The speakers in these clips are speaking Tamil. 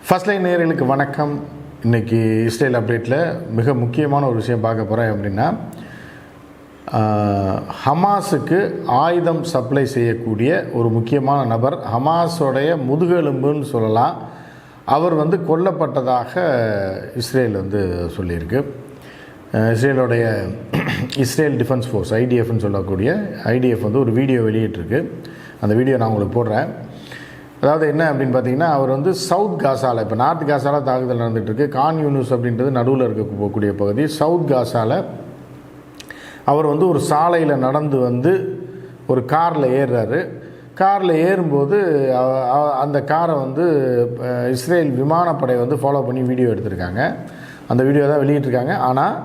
ஃபர்ஸ்ட் லைன் நேயர்களுக்கு வணக்கம். இன்றைக்கி இஸ்ரேல் அப்டேட்டில் மிக முக்கியமான ஒரு விஷயம் பார்க்க போகிறேன். அப்படின்னா ஹமாஸுக்கு ஆயுதம் சப்ளை செய்யக்கூடிய ஒரு முக்கியமான நபர், ஹமாஸோடைய முதுகெலும்புன்னு சொல்லலாம், அவர் கொல்லப்பட்டதாக இஸ்ரேல் சொல்லியிருக்கு. இஸ்ரேலோடைய இஸ்ரேல் டிஃபென்ஸ் ஃபோர்ஸ் ஐடிஎஃப்னு சொல்லக்கூடிய ஐடிஎஃப் ஒரு வீடியோ வெளியிட்டிருக்கு. அந்த வீடியோ நான் உங்களுக்கு போடுறேன். அதாவது என்ன அப்படின்னு பார்த்தீங்கன்னா, அவர் சவுத் காசாவில், இப்போ நார்த் காசாவில் தாக்குதல் நடந்துகிட்ருக்கு. கான் யூனிஸ் அப்படின்றது நடுவில் இருக்கக்கூடிய பகுதி. சவுத் காசாவில் அவர் ஒரு சாலையில் நடந்து ஒரு காரில் ஏறுறாரு. காரில் ஏறும்போது அந்த காரை இஸ்ரேல் விமானப்படை ஃபாலோ பண்ணி வீடியோ எடுத்திருக்காங்க. அந்த வீடியோ தான் வெளியிட்டிருக்காங்க. ஆனால்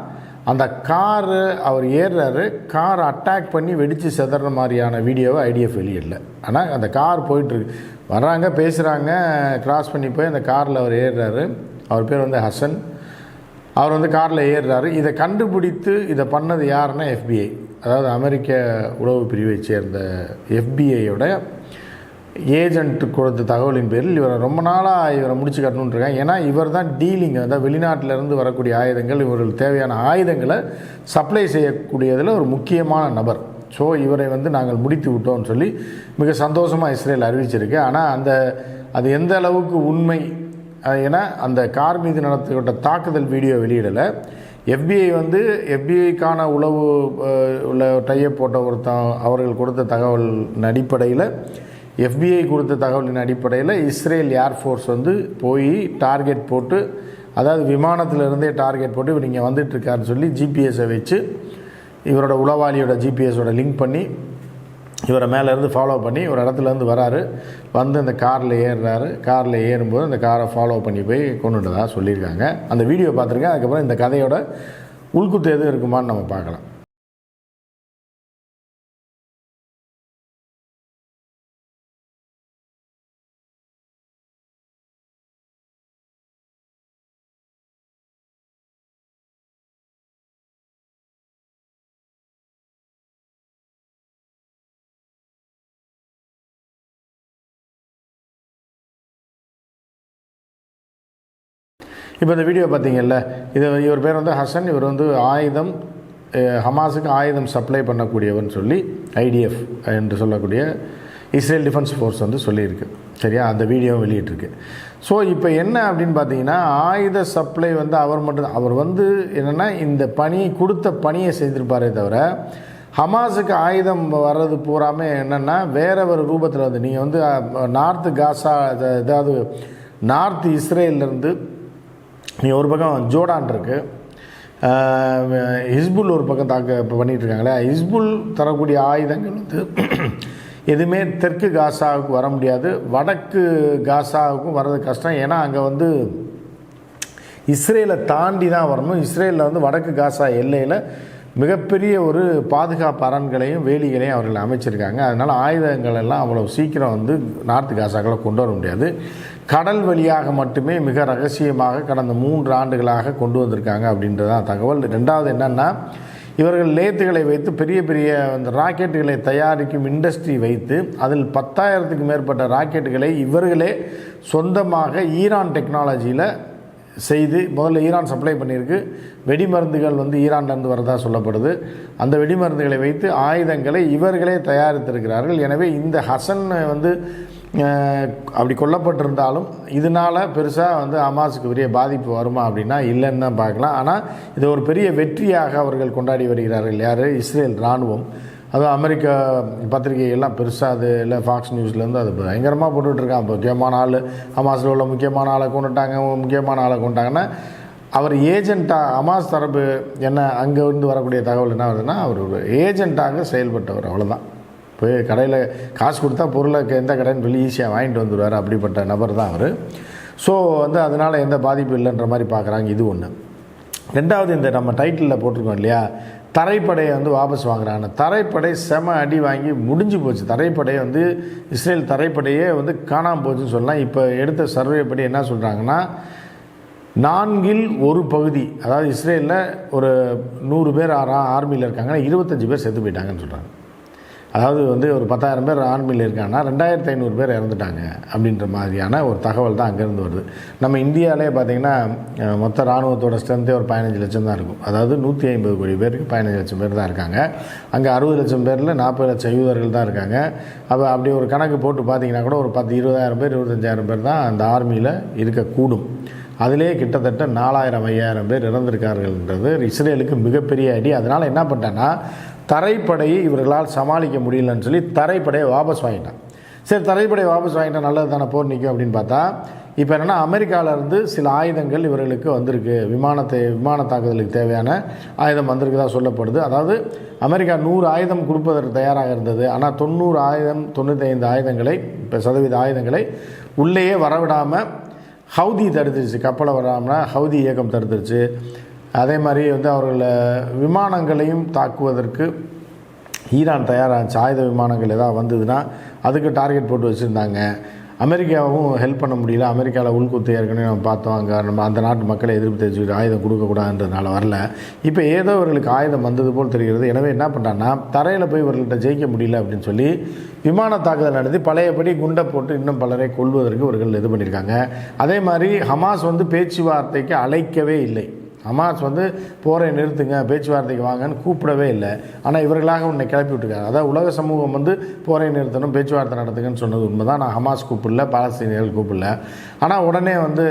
அந்த காரு அவர் ஏறுறாரு, கார் அட்டாக் பண்ணி வெடித்து செதற மாதிரியான வீடியோவை ஐடிஎஃப் வெளியிடல. ஆனால் அந்த கார் போயிட்டுருக்கு, வர்றாங்க, பேசுகிறாங்க, கிராஸ் பண்ணி போய் அந்த காரில் அவர் ஏறுறாரு. அவர் பேர் ஹசன். அவர் காரில் ஏறுறாரு. இதை கண்டுபிடித்து இதை பண்ணது யாருன்னா FBI, அதாவது அமெரிக்க உளவு பிரிவை சேர்ந்த FBIயோட ஏஜென்ட் கொடுத்த தகவலின் பேரில் ரொம்ப நாளாக இவரை முடிச்சு கட்டணுன்னு இருக்காங்க. ஏன்னா இவர் தான் டீலிங், அதாவது வெளிநாட்டிலேருந்து வரக்கூடிய ஆயுதங்கள், இவர்களுக்கு தேவையான ஆயுதங்களை சப்ளை செய்யக்கூடியதில் ஒரு முக்கியமான நபர். ஸோ இவரை நாங்கள் முடித்து விட்டோம்னு சொல்லி மிக சந்தோஷமாக இஸ்ரேல் அறிவிச்சிருக்கு. ஆனால் அது எந்த அளவுக்கு உண்மை, ஏன்னா அந்த கார் மீது நடத்தப்பட்ட தாக்குதல் வீடியோ வெளியிடலை. FBI FBIக்கான உளவு உள்ள டையப் போட்ட அவர்கள் கொடுத்த தகவலின் அடிப்படையில், FBI கொடுத்த தகவலின் அடிப்படையில் இஸ்ரேல் ஏர்ஃபோர்ஸ் போய் டார்கெட் போட்டு, அதாவது விமானத்திலிருந்தே டார்கெட் போட்டு இவர் இங்கே வந்துட்டுருக்காருன்னு சொல்லி ஜிபிஎஸை வச்சு, இவரோட உளவாளியோட ஜிபிஎஸோட லிங்க் பண்ணி இவரை மேலேருந்து ஃபாலோ பண்ணி ஒரு இடத்துலேருந்து வராரு. இந்த காரில் ஏறுறாரு. காரில் ஏறும்போது அந்த காரை ஃபாலோ பண்ணி போய் கொண்டுட்டதாக சொல்லியிருக்காங்க. அந்த வீடியோ பார்த்துருக்கேன். அதுக்கப்புறம் இந்த கதையோட உள்குத்து எதுவும் இருக்குமான்னு நம்ம பார்க்கலாம். இப்போ இந்த வீடியோ பார்த்தீங்கல்ல, இவர் பேர் ஹசன். இவர் ஆயுதம், ஹமாஸுக்கு ஆயுதம் சப்ளை பண்ணக்கூடியவர்னு சொல்லி IDF என்று சொல்லக்கூடிய இஸ்ரேல் டிஃபென்ஸ் ஃபோர்ஸ் சொல்லியிருக்கு. சரியா? அந்த வீடியோ வெளியிட்டிருக்கு. ஸோ இப்போ என்ன அப்படின்னு பார்த்தீங்கன்னா, ஆயுத சப்ளை அவர் மட்டும், அவர் என்னென்னா இந்த கொடுத்த பணியை செய்திருப்பாரே தவிர, ஹமாஸுக்கு ஆயுதம் வர்றது பூராமே என்னென்னா வேற ஒரு ரூபத்தில் நீங்கள் நார்த்து காசா, அதாவது நார்த் இஸ்ரேலிருந்து நீங்கள் ஒரு பக்கம் ஜோர்டான் இருக்குது, ஹிஸ்புல் ஒரு பக்கம் இப்போ பண்ணிகிட்ருக்காங்களே, ஹிஸ்புல் தரக்கூடிய ஆயுதங்கள் எதுவுமே தெற்கு காசாவுக்கு வர முடியாது, வடக்கு காசாவுக்கும் வர்றது கஷ்டம். ஏன்னா அங்கே இஸ்ரேலை தாண்டி தான் வரணும். இஸ்ரேலில் வடக்கு காசா எல்லையில் மிகப்பெரிய ஒரு பாதுகாப்பு அரண்களையும் வேலிகளையும் அவர்கள் அமைச்சிருக்காங்க. அதனால் ஆயுதங்கள் எல்லாம் அவ்வளோ சீக்கிரம் நார்த்து காசாக்களை கொண்டு வர முடியாது. கடல் வழியாக மட்டுமே மிக ரகசியமாக கடந்த 3 ஆண்டுகளாக கொண்டு வந்திருக்காங்க அப்படின்றதான் தகவல். ரெண்டாவது என்னென்னா, இவர்கள் லேத்துகளை வைத்து பெரிய பெரிய ராக்கெட்டுகளை தயாரிக்கும் இண்டஸ்ட்ரி வைத்து அதில் 10,000க்கு மேற்பட்ட ராக்கெட்டுகளை இவர்களே சொந்தமாக ஈரான் டெக்னாலஜியில் செய்து, முதல்ல ஈரான் சப்ளை பண்ணியிருக்கு. வெடிமருந்துகள் ஈரான்லேருந்து வரதா சொல்லப்படுது. அந்த வெடிமருந்துகளை வைத்து ஆயுதங்களை இவர்களே தயாரித்திருக்கிறார்கள். எனவே இந்த ஹசன் அப்படி கொல்லப்பட்டிருந்தாலும் இதனால் பெருசாக ஹமாஸுக்கு பெரிய பாதிப்பு வருமா அப்படின்னா இல்லைன்னு தான் பார்க்கலாம். ஆனால் இது ஒரு பெரிய வெற்றியாக அவர்கள் கொண்டாடி வருகிறார்கள். யார்? இஸ்ரேல் இராணுவம். அதுவும் அமெரிக்க பத்திரிகைகள்லாம் பெருசாக அது இல்லை, ஃபாக்ஸ் நியூஸ்லேருந்து அது பயங்கரமாக போட்டுட்ருக்கான். முக்கியமான ஆள், ஹமாஸில் உள்ள முக்கியமான ஆளை கொண்டுட்டாங்க, முக்கியமான ஆளை கொண்டுட்டாங்கன்னா அவர் ஏஜெண்ட்டாக, ஹமாஸ் தரப்பு என்ன அங்கே வரக்கூடிய தகவல் என்ன வருதுன்னா, அவர் ஒரு ஏஜெண்ட்டாக செயல்பட்டவர், அவ்வளோதான். போய் கடையில் காசு கொடுத்தா பொருளை எந்த கடைன்னு சொல்லி ஈஸியாக வாங்கிட்டு வந்துடுவார். அப்படிப்பட்ட நபர் தான் அவர். ஸோ அதனால் எந்த பாதிப்பு இல்லைன்ற மாதிரி பார்க்குறாங்க. இது ஒன்று. ரெண்டாவது, இந்த நம்ம டைட்டிலில் போட்டிருக்கோம் இல்லையா, தரைப்படையை வாபஸ் வாங்குறாங்க. தரைப்படை செம அடி வாங்கி முடிஞ்சு போச்சு. தரைப்படையை இஸ்ரேல் தரைப்படையே காணாமல் போச்சுன்னு சொல்லலாம். இப்போ எடுத்த சர்வே படி என்ன சொல்கிறாங்கன்னா, 4இல் 1 பகுதி, அதாவது இஸ்ரேலில் ஒரு 100 பேர் ஆர்மியில் இருக்காங்கன்னா 25 பேர் செத்து போயிட்டாங்கன்னு சொல்கிறாங்க. அதாவது வந்து ஒரு 10,000 பேர் ஆர்மியில் இருக்காங்கன்னா 2,500 பேர் இறந்துட்டாங்க அப்படின்ற மாதிரியான ஒரு தகவல் தான் அங்கேருந்து வருது. நம்ம இந்தியாவிலே பார்த்திங்கன்னா மொத்த இராணுவத்தோட ஸ்ட்ரென்த்தே ஒரு 15 லட்சம் தான் இருக்கும். அதாவது 150 கோடி பேருக்கு 15 லட்சம் பேர் தான் இருக்காங்க. அங்கே 60 லட்சம் பேரில் 40 லட்சம் யூதர்கள் தான் இருக்காங்க. அப்போ அப்படி ஒரு கணக்கு போட்டு பார்த்திங்கன்னா கூட ஒரு 20,000 பேர் 25,000 பேர் தான் அந்த ஆர்மியில் இருக்கக்கூடும். அதிலே கிட்டத்தட்ட 4,000-5,000 பேர் இறந்திருக்கார்கள்ன்றது இஸ்ரேலுக்கு மிகப்பெரிய அடி. அதனால் என்ன பண்ணிட்டான்னா, தரைப்படையை இவர்களால் சமாளிக்க முடியலன்னு சொல்லி தரைப்படையை வாபஸ் வாங்கிட்டான். சரி, தரைப்படையை வாபஸ் வாங்கிட்டால் நல்லது தானே, போர் நிற்கும் அப்படின்னு பார்த்தா, இப்போ என்னென்னா அமெரிக்காவிலேருந்து சில ஆயுதங்கள் இவர்களுக்கு வந்திருக்கு. விமான தாக்குதலுக்கு தேவையான ஆயுதம் வந்திருக்கு தான் சொல்லப்படுது. அதாவது அமெரிக்கா 100 ஆயுதம் கொடுப்பதற்கு தயாராக இருந்தது. ஆனால் 90 ஆயுதம் 95 ஆயுதங்களை இப்போ சதவீத ஆயுதங்களை உள்ளேயே வரவிடாமல் ஹவுதி தடுத்துருச்சு. கப்பலை வராமல் ஹவுதி இயக்கம் தடுத்துருச்சு. அதே மாதிரி வந்து அவர்களை விமானங்களையும் தாக்குவதற்கு ஈரான் தயாராகிச்சு. ஆயுத விமானங்கள் ஏதாவது வந்ததுன்னா அதுக்கு டார்கெட் போட்டு வச்சுருந்தாங்க. அமெரிக்காவும் ஹெல்ப் பண்ண முடியல. அமெரிக்காவில் உள்குத்து ஏற்கனவே நம்ம பார்த்தோம். அங்கே நம்ம அந்த நாட்டு மக்களை எதிர்ப்பு தெரிவிச்சுக்கிட்டு ஆயுதம் கொடுக்கக்கூடாதுன்றதுனால வரல. இப்போ ஏதோ இவர்களுக்கு ஆயுதம் வந்தது போல் தெரிகிறது. எனவே என்ன பண்ணுறாங்கன்னா, தரையில் போய் இவர்கள்ட்ட ஜெயிக்க முடியல அப்படின்னு சொல்லி விமான தாக்குதல் நடத்தி பழையபடி குண்டை போட்டு இன்னும் பலரை கொல்வதற்கு இவர்கள் இது பண்ணியிருக்காங்க. அதே மாதிரி ஹமாஸ் வந்து பேச்சுவார்த்தைக்கு அழைக்கவே இல்லை. ஹமாஸ் வந்து போரை நிறுத்துங்க, பேச்சுவார்த்தைக்கு வாங்கன்னு கூப்பிடவே இல்லை. ஆனால் இவர்களாக உன்னை கிளப்பி விட்டுருக்காங்க. அதாவது உலக சமூகம் வந்து போரை நிறுத்தணும், பேச்சுவார்த்தை நடத்துங்கன்னு சொன்னது உண்மை தான். நான் ஹமாஸ் கூப்பிடல, பாலஸ்தீனியர்கள் கூப்பிடல. ஆனால் உடனே வந்து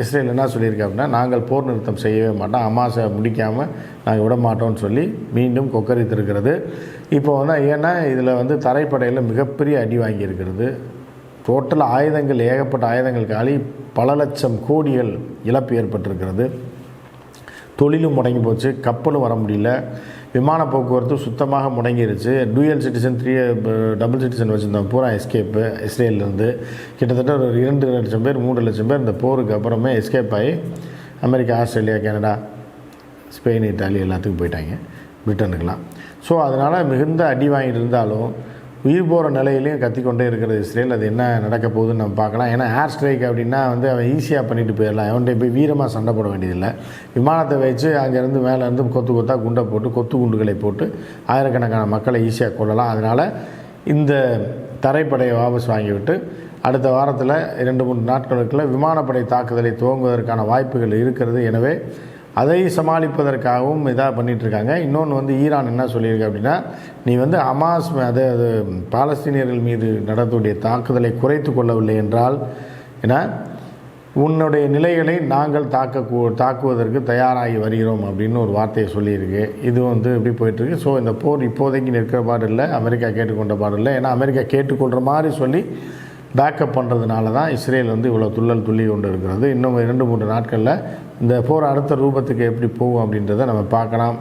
இஸ்ரேல் என்ன சொல்லியிருக்கு அப்படின்னா, நாங்கள் போர் நிறுத்தம் செய்யவே மாட்டோம், ஹமாஸை முடிக்காமல் நாங்கள் விட மாட்டோம்னு சொல்லி மீண்டும் கொக்கரித்திருக்கிறது. இப்போ வந்து ஏன்னா இதில் வந்து தரைப்படையில் மிகப்பெரிய அடி வாங்கியிருக்கிறது. டோட்டல் ஆயுதங்கள், ஏகப்பட்ட ஆயுதங்கள் காலி, பல லட்சம் கோடிகள் இழப்பு ஏற்பட்டிருக்கிறது. தொழிலும் முடங்கி போச்சு, கப்பலும் வர முடியல, விமான போக்குவரத்து சுத்தமாக முடங்கிருச்சு. டூயல் சிட்டிசன், டபுள் சிட்டிசன் வச்சுருந்தோம் பூரா எஸ்கேப்பு. இஸ்ரேலிருந்து கிட்டத்தட்ட ஒரு 2 லட்சம் பேர் 3 லட்சம் பேர் இந்த போருக்கு அப்புறமே எஸ்கேப் ஆகி America, Australia, Canada, Spain, Italy எல்லாத்துக்கும் போயிட்டாங்க, பிரிட்டனுக்கெலாம். ஸோ அதனால் மிகுந்த அடி வாங்கிட்டு இருந்தாலும் உயிர் போகிற நிலையிலையும் கத்திக்கொண்டே இருக்கிறது இஸ்ரேல். அது என்ன நடக்க போகுதுன்னு நம்ம பார்க்கலாம். ஏன்னா ஏர் ஸ்ட்ரைக் அப்படின்னா வந்து அவன் ஈஸியாக பண்ணிட்டு போயிடலாம். அவன்கிட்ட போய் வீரமாக சண்டை போட வேண்டியதில்லை. விமானத்தை வச்சு அங்கேருந்து மேலேருந்து கொத்தாக குண்டை போட்டு கொத்து குண்டுகளை போட்டு ஆயிரக்கணக்கான மக்களை ஈஸியாக கொள்ளலாம். அதனால் இந்த தரைப்படையை வாபஸ் வாங்கிவிட்டு அடுத்த வாரத்தில் 2-3 நாட்களுக்குள்ள விமானப்படை தாக்குதலை துவங்குவதற்கான வாய்ப்புகள் இருக்கிறது. எனவே அதை சமாளிப்பதற்காகவும் இதாக பண்ணிகிட்ருக்காங்க. இன்னொன்று வந்து ஈரான் என்ன சொல்லியிருக்கு அப்படின்னா, நீ வந்து ஹமாஸ் அது பாலஸ்தீனியர்கள் மீது நடத்தக்கூடிய தாக்குதலை குறைத்து கொள்ளவில்லை என்றால் ஏன்னா உன்னுடைய நிலைகளை நாங்கள் தாக்குவதற்கு தயாராகி வருகிறோம் அப்படின்னு ஒரு வார்த்தையை சொல்லியிருக்கு. இது வந்து எப்படி போயிட்டுருக்கு. ஸோ இந்த போர் இப்போதைக்கு நிற்கிற பாடு இல்லை, அமெரிக்கா கேட்டுக்கொண்ட பாடு இல்லை. ஏன்னா அமெரிக்கா கேட்டுக்கொள்கிற மாதிரி சொல்லி பேக்கப் பண்ணுறதுனால தான் இஸ்ரேல் வந்து இவ்வளோ துள்ளி கொண்டு இருக்கிறது. இன்னும் 2-3 நாட்களில் இந்த போர் அடுத்த ரூபத்துக்கு எப்படி போகும் அப்படின்றத நம்ம பார்க்கலாம்.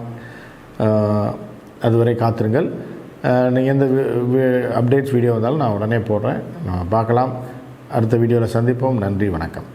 அதுவரை காத்திருங்கள். நீங்கள் எந்த அப்டேட்ஸ் வீடியோ வந்தாலும் நான் உடனே போடுறேன், பார்க்கலாம். அடுத்த வீடியோவில் சந்திப்போம். நன்றி, வணக்கம்.